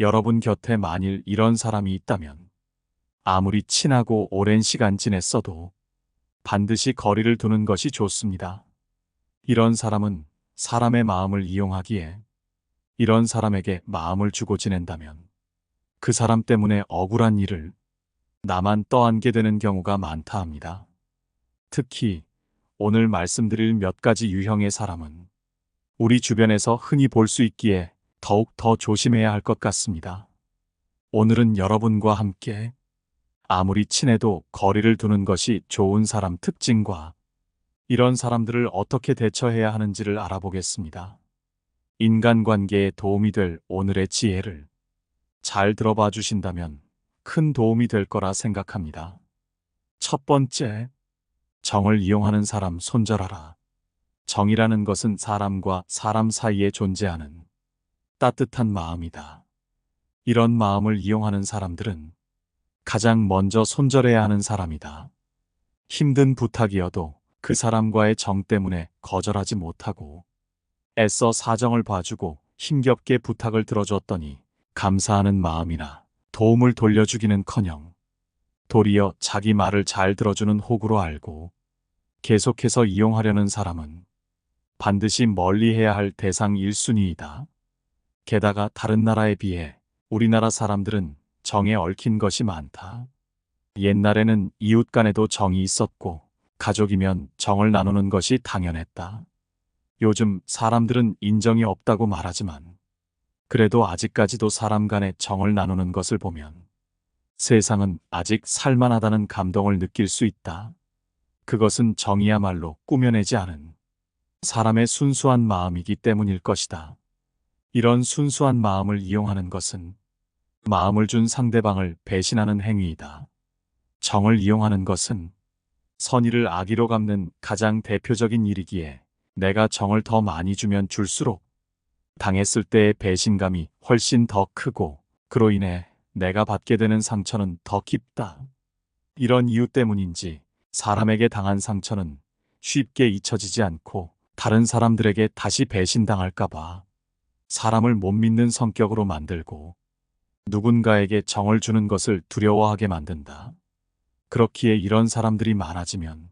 여러분 곁에 만일 이런 사람이 있다면 아무리 친하고 오랜 시간 지냈어도 반드시 거리를 두는 것이 좋습니다. 이런 사람은 사람의 마음을 이용하기에 이런 사람에게 마음을 주고 지낸다면 그 사람 때문에 억울한 일을 나만 떠안게 되는 경우가 많다 합니다. 특히 오늘 말씀드릴 몇 가지 유형의 사람은 우리 주변에서 흔히 볼 수 있기에 더욱 더 조심해야 할 것 같습니다. 오늘은 여러분과 함께 아무리 친해도 거리를 두는 것이 좋은 사람 특징과 이런 사람들을 어떻게 대처해야 하는지를 알아보겠습니다. 인간관계에 도움이 될 오늘의 지혜를 잘 들어봐 주신다면 큰 도움이 될 거라 생각합니다. 첫 번째, 정을 이용하는 사람 손절하라. 정이라는 것은 사람과 사람 사이에 존재하는 따뜻한 마음이다. 이런 마음을 이용하는 사람들은 가장 먼저 손절해야 하는 사람이다. 힘든 부탁이어도 그 사람과의 정 때문에 거절하지 못하고 애써 사정을 봐주고 힘겹게 부탁을 들어줬더니 감사하는 마음이나 도움을 돌려주기는커녕 도리어 자기 말을 잘 들어주는 호구로 알고 계속해서 이용하려는 사람은 반드시 멀리해야 할 대상 1순위이다. 게다가 다른 나라에 비해 우리나라 사람들은 정에 얽힌 것이 많다. 옛날에는 이웃 간에도 정이 있었고 가족이면 정을 나누는 것이 당연했다. 요즘 사람들은 인정이 없다고 말하지만 그래도 아직까지도 사람 간에 정을 나누는 것을 보면 세상은 아직 살만하다는 감동을 느낄 수 있다. 그것은 정이야말로 꾸며내지 않은 사람의 순수한 마음이기 때문일 것이다. 이런 순수한 마음을 이용하는 것은 마음을 준 상대방을 배신하는 행위이다. 정을 이용하는 것은 선의를 악의로 갚는 가장 대표적인 일이기에 내가 정을 더 많이 주면 줄수록 당했을 때의 배신감이 훨씬 더 크고 그로 인해 내가 받게 되는 상처는 더 깊다. 이런 이유 때문인지 사람에게 당한 상처는 쉽게 잊혀지지 않고 다른 사람들에게 다시 배신당할까봐 사람을 못 믿는 성격으로 만들고 누군가에게 정을 주는 것을 두려워하게 만든다. 그렇기에 이런 사람들이 많아지면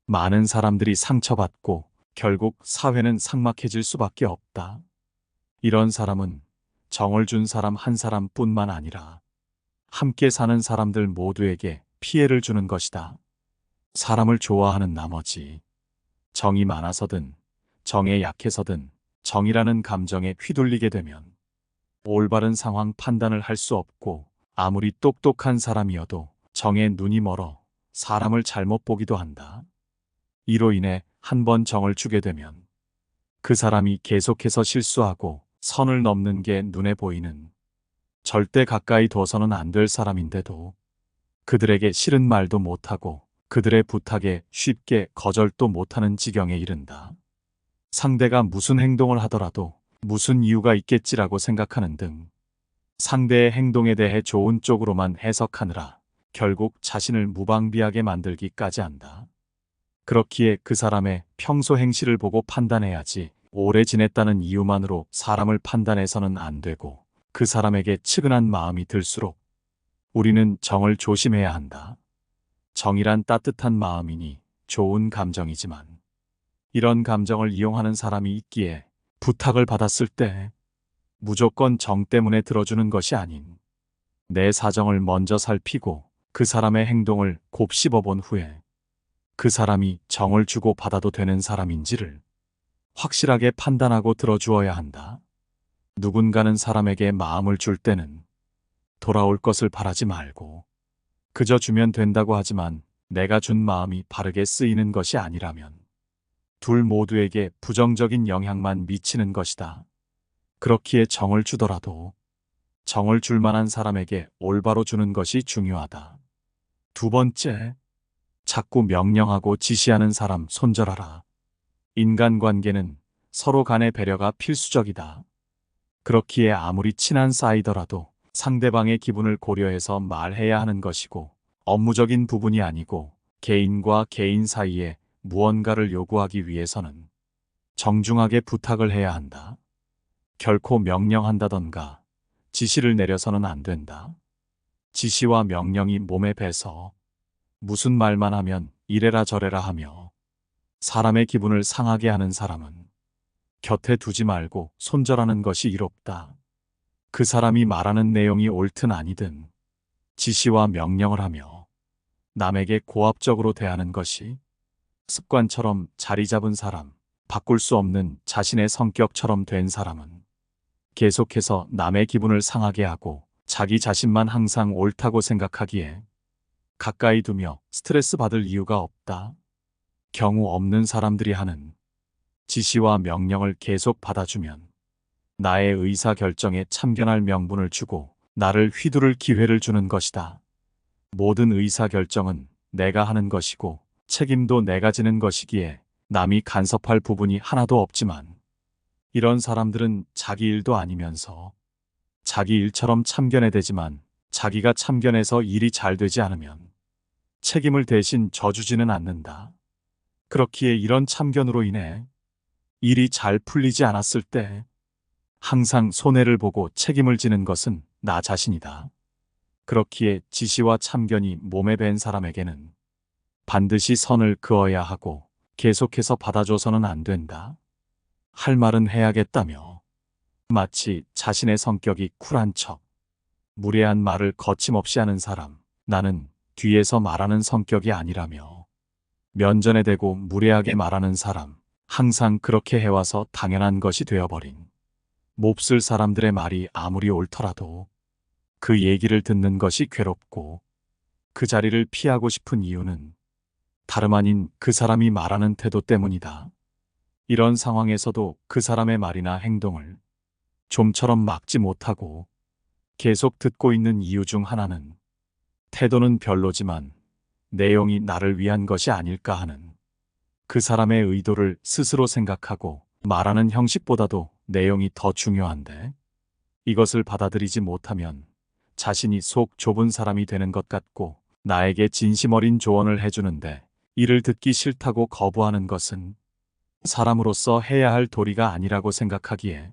많은 사람들이 상처받고 결국 사회는 삭막해질 수밖에 없다. 이런 사람은 정을 준 사람 한 사람뿐만 아니라 함께 사는 사람들 모두에게 피해를 주는 것이다. 사람을 좋아하는 나머지 정이 많아서든 정에 약해서든 정이라는 감정에 휘둘리게 되면 올바른 상황 판단을 할 수 없고 아무리 똑똑한 사람이어도 정에 눈이 멀어 사람을 잘못 보기도 한다. 이로 인해 한 번 정을 주게 되면 그 사람이 계속해서 실수하고 선을 넘는 게 눈에 보이는 절대 가까이 둬서는 안 될 사람인데도 그들에게 싫은 말도 못하고 그들의 부탁에 쉽게 거절도 못하는 지경에 이른다. 상대가 무슨 행동을 하더라도 무슨 이유가 있겠지라고 생각하는 등 상대의 행동에 대해 좋은 쪽으로만 해석하느라 결국 자신을 무방비하게 만들기까지 한다. 그렇기에 그 사람의 평소 행실을 보고 판단해야지 오래 지냈다는 이유만으로 사람을 판단해서는 안 되고 그 사람에게 측은한 마음이 들수록 우리는 정을 조심해야 한다. 정이란 따뜻한 마음이니 좋은 감정이지만 이런 감정을 이용하는 사람이 있기에 부탁을 받았을 때 무조건 정 때문에 들어주는 것이 아닌 내 사정을 먼저 살피고 그 사람의 행동을 곱씹어 본 후에 그 사람이 정을 주고 받아도 되는 사람인지를 확실하게 판단하고 들어주어야 한다. 누군가는 사람에게 마음을 줄 때는 돌아올 것을 바라지 말고 그저 주면 된다고 하지만 내가 준 마음이 바르게 쓰이는 것이 아니라면 둘 모두에게 부정적인 영향만 미치는 것이다. 그렇기에 정을 주더라도 정을 줄 만한 사람에게 올바로 주는 것이 중요하다. 두 번째, 자꾸 명령하고 지시하는 사람 손절하라. 인간관계는 서로 간의 배려가 필수적이다. 그렇기에 아무리 친한 사이더라도 상대방의 기분을 고려해서 말해야 하는 것이고 업무적인 부분이 아니고 개인과 개인 사이에 무언가를 요구하기 위해서는 정중하게 부탁을 해야 한다. 결코 명령한다던가 지시를 내려서는 안 된다. 지시와 명령이 몸에 배서 무슨 말만 하면 이래라 저래라 하며 사람의 기분을 상하게 하는 사람은 곁에 두지 말고 손절하는 것이 이롭다. 그 사람이 말하는 내용이 옳든 아니든 지시와 명령을 하며 남에게 고압적으로 대하는 것이 습관처럼 자리 잡은 사람, 바꿀 수 없는 자신의 성격처럼 된 사람은 계속해서 남의 기분을 상하게 하고 자기 자신만 항상 옳다고 생각하기에 가까이 두며 스트레스 받을 이유가 없다. 경우 없는 사람들이 하는 지시와 명령을 계속 받아주면 나의 의사 결정에 참견할 명분을 주고 나를 휘두를 기회를 주는 것이다. 모든 의사 결정은 내가 하는 것이고 책임도 내가 지는 것이기에 남이 간섭할 부분이 하나도 없지만 이런 사람들은 자기 일도 아니면서 자기 일처럼 참견해 대지만 자기가 참견해서 일이 잘 되지 않으면 책임을 대신 져주지는 않는다. 그렇기에 이런 참견으로 인해 일이 잘 풀리지 않았을 때 항상 손해를 보고 책임을 지는 것은 나 자신이다. 그렇기에 지시와 참견이 몸에 밴 사람에게는 반드시 선을 그어야 하고 계속해서 받아줘서는 안 된다. 할 말은 해야겠다며 마치 자신의 성격이 쿨한 척 무례한 말을 거침없이 하는 사람, 나는 뒤에서 말하는 성격이 아니라며 면전에 대고 무례하게 말하는 사람, 항상 그렇게 해와서 당연한 것이 되어버린 몹쓸 사람들의 말이 아무리 옳더라도 그 얘기를 듣는 것이 괴롭고 그 자리를 피하고 싶은 이유는 다름 아닌 그 사람이 말하는 태도 때문이다. 이런 상황에서도 그 사람의 말이나 행동을 좀처럼 막지 못하고 계속 듣고 있는 이유 중 하나는 태도는 별로지만 내용이 나를 위한 것이 아닐까 하는 그 사람의 의도를 스스로 생각하고 말하는 형식보다도 내용이 더 중요한데 이것을 받아들이지 못하면 자신이 속 좁은 사람이 되는 것 같고 나에게 진심 어린 조언을 해주는데 이를 듣기 싫다고 거부하는 것은 사람으로서 해야 할 도리가 아니라고 생각하기에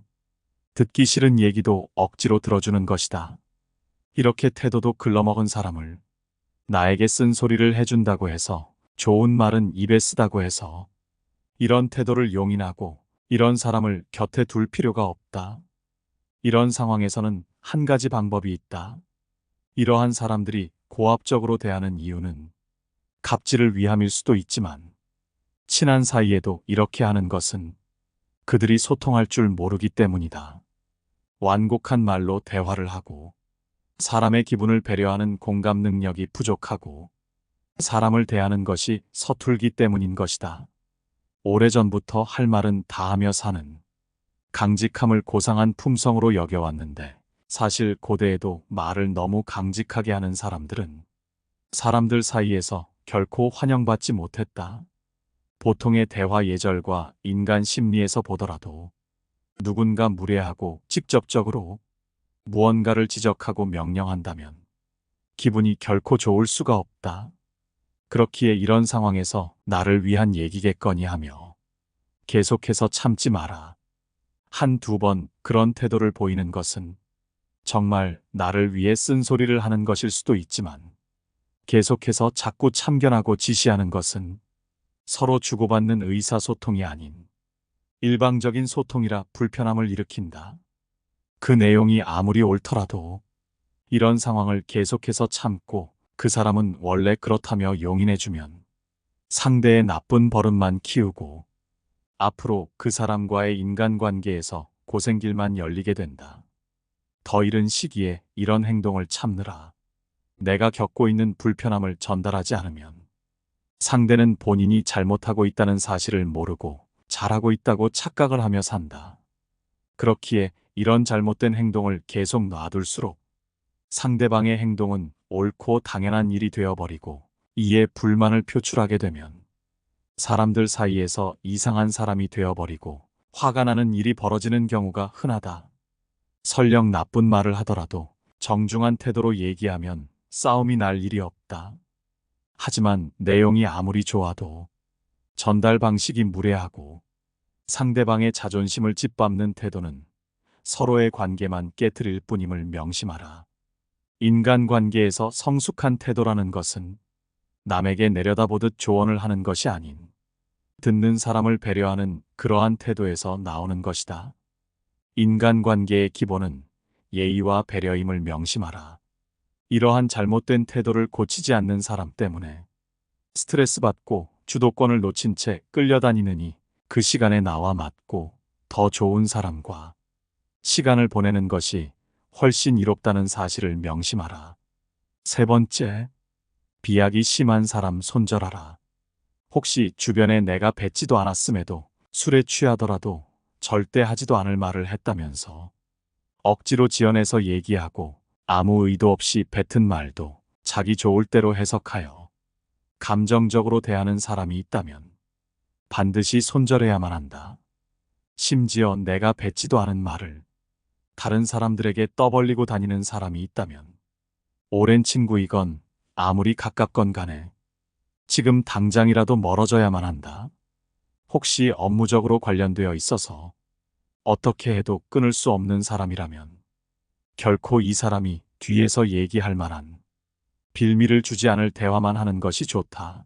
듣기 싫은 얘기도 억지로 들어주는 것이다. 이렇게 태도도 글러먹은 사람을 나에게 쓴소리를 해준다고 해서 좋은 말은 입에 쓰다고 해서 이런 태도를 용인하고 이런 사람을 곁에 둘 필요가 없다. 이런 상황에서는 한 가지 방법이 있다. 이러한 사람들이 고압적으로 대하는 이유는 갑질을 위함일 수도 있지만 친한 사이에도 이렇게 하는 것은 그들이 소통할 줄 모르기 때문이다. 완곡한 말로 대화를 하고 사람의 기분을 배려하는 공감 능력이 부족하고 사람을 대하는 것이 서툴기 때문인 것이다. 오래전부터 할 말은 다 하며 사는 강직함을 고상한 품성으로 여겨왔는데 사실 고대에도 말을 너무 강직하게 하는 사람들은 사람들 사이에서 결코 환영받지 못했다. 보통의 대화 예절과 인간 심리에서 보더라도 누군가 무례하고 직접적으로 무언가를 지적하고 명령한다면 기분이 결코 좋을 수가 없다. 그렇기에 이런 상황에서 나를 위한 얘기겠거니 하며 계속해서 참지 마라. 한두 번 그런 태도를 보이는 것은 정말 나를 위해 쓴소리를 하는 것일 수도 있지만 계속해서 자꾸 참견하고 지시하는 것은 서로 주고받는 의사소통이 아닌 일방적인 소통이라 불편함을 일으킨다. 그 내용이 아무리 옳더라도 이런 상황을 계속해서 참고 그 사람은 원래 그렇다며 용인해주면 상대의 나쁜 버릇만 키우고 앞으로 그 사람과의 인간관계에서 고생길만 열리게 된다. 더 이른 시기에 이런 행동을 참느라 내가 겪고 있는 불편함을 전달하지 않으면 상대는 본인이 잘못하고 있다는 사실을 모르고 잘하고 있다고 착각을 하며 산다. 그렇기에 이런 잘못된 행동을 계속 놔둘수록 상대방의 행동은 옳고 당연한 일이 되어버리고 이에 불만을 표출하게 되면 사람들 사이에서 이상한 사람이 되어버리고 화가 나는 일이 벌어지는 경우가 흔하다. 설령 나쁜 말을 하더라도 정중한 태도로 얘기하면 싸움이 날 일이 없다. 하지만 내용이 아무리 좋아도 전달 방식이 무례하고 상대방의 자존심을 짓밟는 태도는 서로의 관계만 깨트릴 뿐임을 명심하라. 인간관계에서 성숙한 태도라는 것은 남에게 내려다보듯 조언을 하는 것이 아닌 듣는 사람을 배려하는 그러한 태도에서 나오는 것이다. 인간관계의 기본은 예의와 배려임을 명심하라. 이러한 잘못된 태도를 고치지 않는 사람 때문에 스트레스 받고 주도권을 놓친 채 끌려다니느니 그 시간에 나와 맞고 더 좋은 사람과 시간을 보내는 것이 훨씬 이롭다는 사실을 명심하라. 세 번째, 비약이 심한 사람 손절하라. 혹시 주변에 내가 뱉지도 않았음에도 술에 취하더라도 절대 하지도 않을 말을 했다면서 억지로 지어내서 얘기하고 아무 의도 없이 뱉은 말도 자기 좋을 대로 해석하여 감정적으로 대하는 사람이 있다면 반드시 손절해야만 한다. 심지어 내가 뱉지도 않은 말을 다른 사람들에게 떠벌리고 다니는 사람이 있다면 오랜 친구이건 아무리 가깝건 간에 지금 당장이라도 멀어져야만 한다. 혹시 업무적으로 관련되어 있어서 어떻게 해도 끊을 수 없는 사람이라면 결코 이 사람이 뒤에서 얘기할 만한 빌미를 주지 않을 대화만 하는 것이 좋다.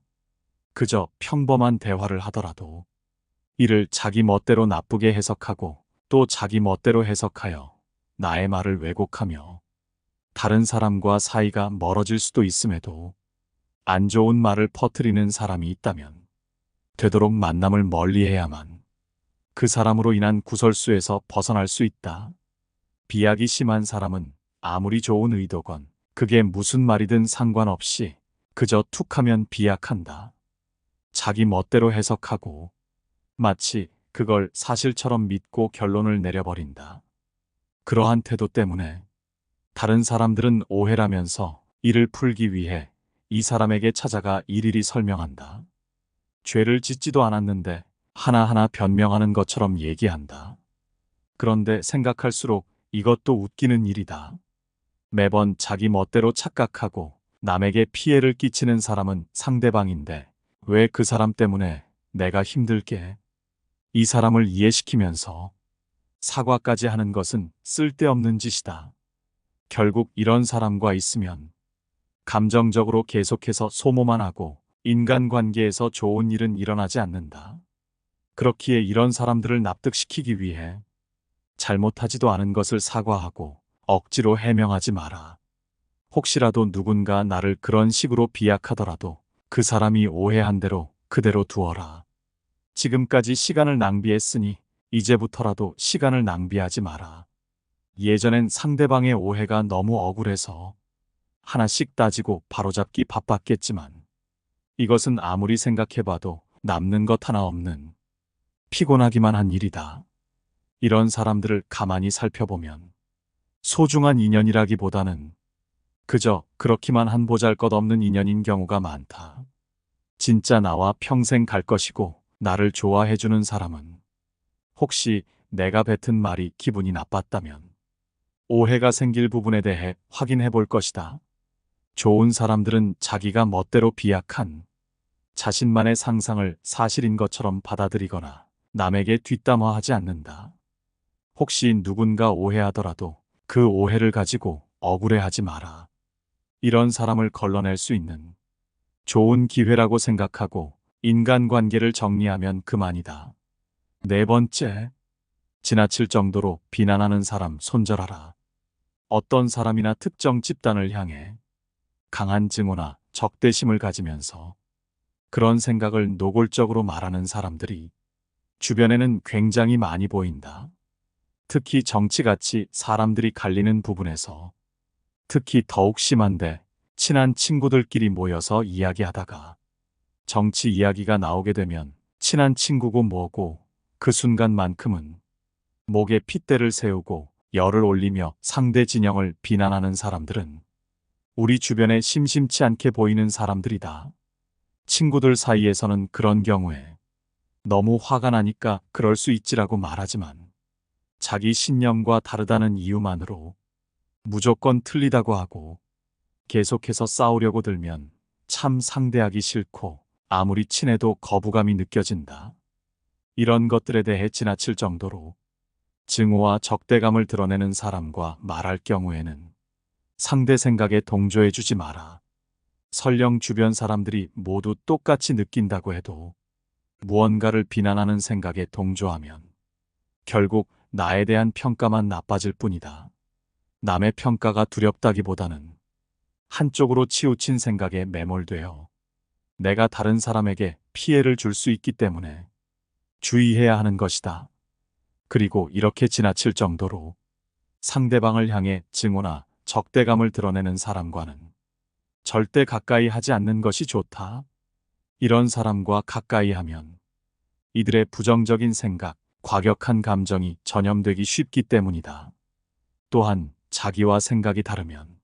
그저 평범한 대화를 하더라도 이를 자기 멋대로 나쁘게 해석하고 또 자기 멋대로 해석하여 나의 말을 왜곡하며 다른 사람과 사이가 멀어질 수도 있음에도 안 좋은 말을 퍼뜨리는 사람이 있다면 되도록 만남을 멀리해야만 그 사람으로 인한 구설수에서 벗어날 수 있다. 비약이 심한 사람은 아무리 좋은 의도건 그게 무슨 말이든 상관없이 그저 툭하면 비약한다. 자기 멋대로 해석하고 마치 그걸 사실처럼 믿고 결론을 내려버린다. 그러한 태도 때문에 다른 사람들은 오해라면서 이를 풀기 위해 이 사람에게 찾아가 일일이 설명한다. 죄를 짓지도 않았는데 하나하나 변명하는 것처럼 얘기한다. 그런데 생각할수록 이것도 웃기는 일이다. 매번 자기 멋대로 착각하고 남에게 피해를 끼치는 사람은 상대방인데 왜 그 사람 때문에 내가 힘들게 이 사람을 이해시키면서 사과까지 하는 것은 쓸데없는 짓이다. 결국 이런 사람과 있으면 감정적으로 계속해서 소모만 하고 인간관계에서 좋은 일은 일어나지 않는다. 그렇기에 이런 사람들을 납득시키기 위해 잘못하지도 않은 것을 사과하고 억지로 해명하지 마라. 혹시라도 누군가 나를 그런 식으로 비약하더라도 그 사람이 오해한 대로 그대로 두어라. 지금까지 시간을 낭비했으니 이제부터라도 시간을 낭비하지 마라. 예전엔 상대방의 오해가 너무 억울해서 하나씩 따지고 바로잡기 바빴겠지만 이것은 아무리 생각해봐도 남는 것 하나 없는 피곤하기만 한 일이다. 이런 사람들을 가만히 살펴보면 소중한 인연이라기보다는 그저 그렇기만 한 보잘것없는 인연인 경우가 많다. 진짜 나와 평생 갈 것이고 나를 좋아해주는 사람은 혹시 내가 뱉은 말이 기분이 나빴다면 오해가 생길 부분에 대해 확인해 볼 것이다. 좋은 사람들은 자기가 멋대로 비약한 자신만의 상상을 사실인 것처럼 받아들이거나 남에게 뒷담화하지 않는다. 혹시 누군가 오해하더라도 그 오해를 가지고 억울해하지 마라. 이런 사람을 걸러낼 수 있는 좋은 기회라고 생각하고 인간관계를 정리하면 그만이다. 네 번째, 지나칠 정도로 비난하는 사람 손절하라. 어떤 사람이나 특정 집단을 향해 강한 증오나 적대심을 가지면서 그런 생각을 노골적으로 말하는 사람들이 주변에는 굉장히 많이 보인다. 특히 정치같이 사람들이 갈리는 부분에서 특히 더욱 심한데 친한 친구들끼리 모여서 이야기하다가 정치 이야기가 나오게 되면 친한 친구고 뭐고 그 순간만큼은 목에 핏대를 세우고 열을 올리며 상대 진영을 비난하는 사람들은 우리 주변에 심심치 않게 보이는 사람들이다. 친구들 사이에서는 그런 경우에 너무 화가 나니까 그럴 수 있지라고 말하지만 자기 신념과 다르다는 이유만으로 무조건 틀리다고 하고 계속해서 싸우려고 들면 참 상대하기 싫고 아무리 친해도 거부감이 느껴진다. 이런 것들에 대해 지나칠 정도로 증오와 적대감을 드러내는 사람과 말할 경우에는 상대 생각에 동조해 주지 마라. 설령 주변 사람들이 모두 똑같이 느낀다고 해도 무언가를 비난하는 생각에 동조하면 결국 나에 대한 평가만 나빠질 뿐이다. 남의 평가가 두렵다기보다는 한쪽으로 치우친 생각에 매몰되어 내가 다른 사람에게 피해를 줄 수 있기 때문에 주의해야 하는 것이다. 그리고 이렇게 지나칠 정도로 상대방을 향해 증오나 적대감을 드러내는 사람과는 절대 가까이 하지 않는 것이 좋다. 이런 사람과 가까이 하면 이들의 부정적인 생각, 과격한 감정이 전염되기 쉽기 때문이다. 또한 자기와 생각이 다르면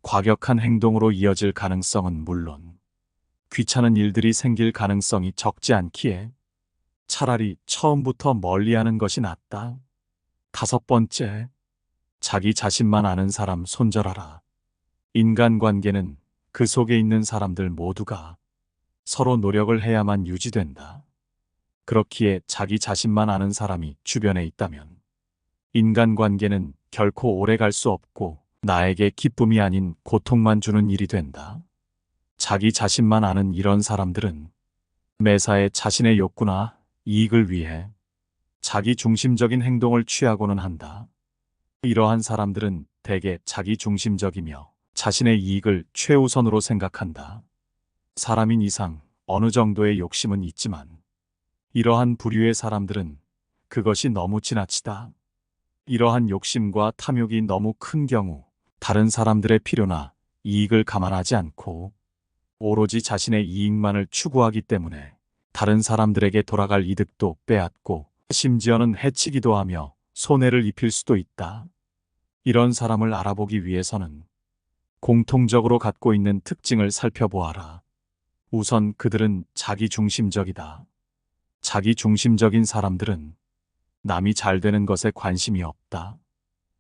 과격한 행동으로 이어질 가능성은 물론 귀찮은 일들이 생길 가능성이 적지 않기에 차라리 처음부터 멀리하는 것이 낫다. 5번째, 자기 자신만 아는 사람 손절하라. 인간관계는 그 속에 있는 사람들 모두가 서로 노력을 해야만 유지된다. 그렇기에 자기 자신만 아는 사람이 주변에 있다면 인간관계는 결코 오래 갈 수 없고 나에게 기쁨이 아닌 고통만 주는 일이 된다. 자기 자신만 아는 이런 사람들은 매사에 자신의 욕구나 이익을 위해 자기 중심적인 행동을 취하고는 한다. 이러한 사람들은 대개 자기 중심적이며 자신의 이익을 최우선으로 생각한다. 사람인 이상 어느 정도의 욕심은 있지만 이러한 부류의 사람들은 그것이 너무 지나치다. 이러한 욕심과 탐욕이 너무 큰 경우 다른 사람들의 필요나 이익을 감안하지 않고 오로지 자신의 이익만을 추구하기 때문에 다른 사람들에게 돌아갈 이득도 빼앗고 심지어는 해치기도 하며 손해를 입힐 수도 있다. 이런 사람을 알아보기 위해서는 공통적으로 갖고 있는 특징을 살펴보아라. 우선 그들은 자기중심적이다. 자기중심적인 사람들은 남이 잘 되는 것에 관심이 없다.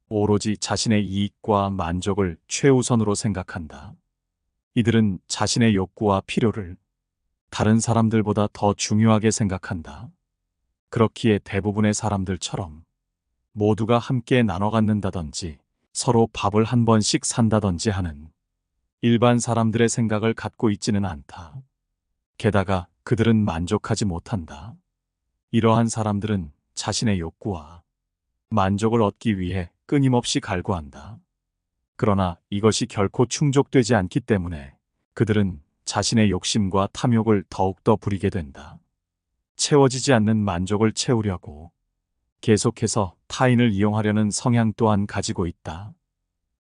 오로지 자신의 이익과 만족을 최우선으로 생각한다. 이들은 자신의 욕구와 필요를 다른 사람들보다 더 중요하게 생각한다. 그렇기에 대부분의 사람들처럼 모두가 함께 나눠 갖는다든지 서로 밥을 한 번씩 산다든지 하는 일반 사람들의 생각을 갖고 있지는 않다. 게다가 그들은 만족하지 못한다. 이러한 사람들은 자신의 욕구와 만족을 얻기 위해 끊임없이 갈구한다. 그러나 이것이 결코 충족되지 않기 때문에 그들은 자신의 욕심과 탐욕을 더욱더 부리게 된다. 채워지지 않는 만족을 채우려고 계속해서 타인을 이용하려는 성향 또한 가지고 있다.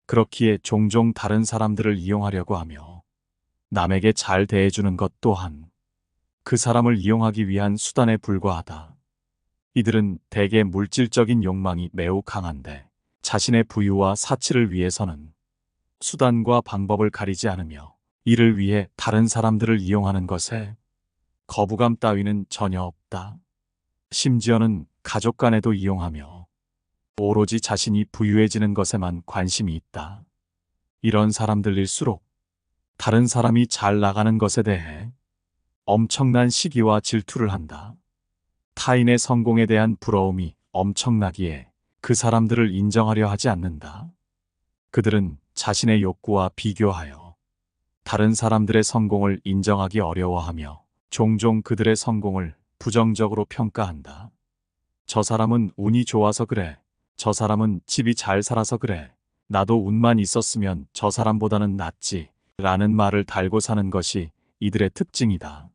그렇기에 종종 다른 사람들을 이용하려고 하며 남에게 잘 대해주는 것 또한 그 사람을 이용하기 위한 수단에 불과하다. 이들은 대개 물질적인 욕망이 매우 강한데 자신의 부유와 사치를 위해서는 수단과 방법을 가리지 않으며 이를 위해 다른 사람들을 이용하는 것에 거부감 따위는 전혀 없다. 심지어는 가족 간에도 이용하며 오로지 자신이 부유해지는 것에만 관심이 있다. 이런 사람들일수록 다른 사람이 잘 나가는 것에 대해 엄청난 시기와 질투를 한다. 타인의 성공에 대한 부러움이 엄청나기에 그 사람들을 인정하려 하지 않는다. 그들은 자신의 욕구와 비교하여 다른 사람들의 성공을 인정하기 어려워하며 종종 그들의 성공을 부정적으로 평가한다. 저 사람은 운이 좋아서 그래. 저 사람은 집이 잘 살아서 그래. 나도 운만 있었으면 저 사람보다는 낫지. 라는 말을 달고 사는 것이 이들의 특징이다.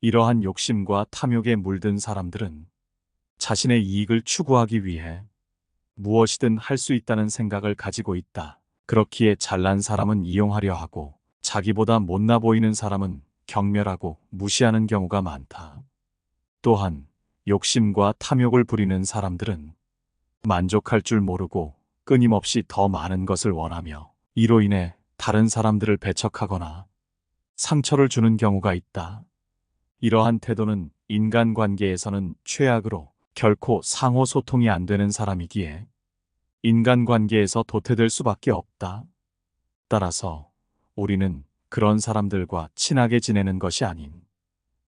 이러한 욕심과 탐욕에 물든 사람들은 자신의 이익을 추구하기 위해 무엇이든 할 수 있다는 생각을 가지고 있다. 그렇기에 잘난 사람은 이용하려 하고 자기보다 못나 보이는 사람은 경멸하고 무시하는 경우가 많다. 또한 욕심과 탐욕을 부리는 사람들은 만족할 줄 모르고 끊임없이 더 많은 것을 원하며 이로 인해 다른 사람들을 배척하거나 상처를 주는 경우가 있다. 이러한 태도는 인간관계에서는 최악으로 결코 상호 소통이 안 되는 사람이기에 인간관계에서 도태될 수밖에 없다. 따라서 우리는 그런 사람들과 친하게 지내는 것이 아닌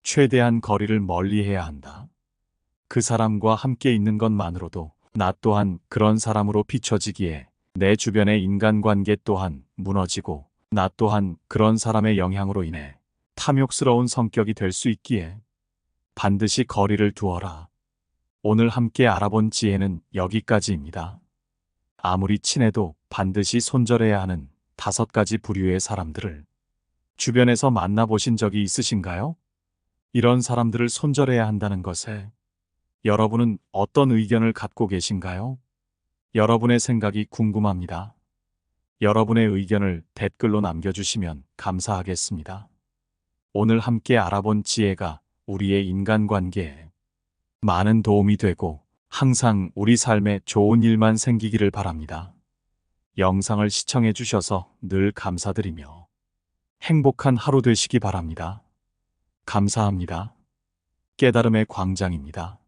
최대한 거리를 멀리해야 한다. 그 사람과 함께 있는 것만으로도 나 또한 그런 사람으로 비춰지기에 내 주변의 인간관계 또한 무너지고 나 또한 그런 사람의 영향으로 인해 탐욕스러운 성격이 될 수 있기에 반드시 거리를 두어라. 오늘 함께 알아본 지혜는 여기까지입니다. 아무리 친해도 반드시 손절해야 하는 5가지 부류의 사람들을 주변에서 만나보신 적이 있으신가요? 이런 사람들을 손절해야 한다는 것에 여러분은 어떤 의견을 갖고 계신가요? 여러분의 생각이 궁금합니다. 여러분의 의견을 댓글로 남겨주시면 감사하겠습니다. 오늘 함께 알아본 지혜가 우리의 인간관계에 많은 도움이 되고 항상 우리 삶에 좋은 일만 생기기를 바랍니다. 영상을 시청해 주셔서 늘 감사드리며 행복한 하루 되시기 바랍니다. 감사합니다. 깨달음의 광장입니다.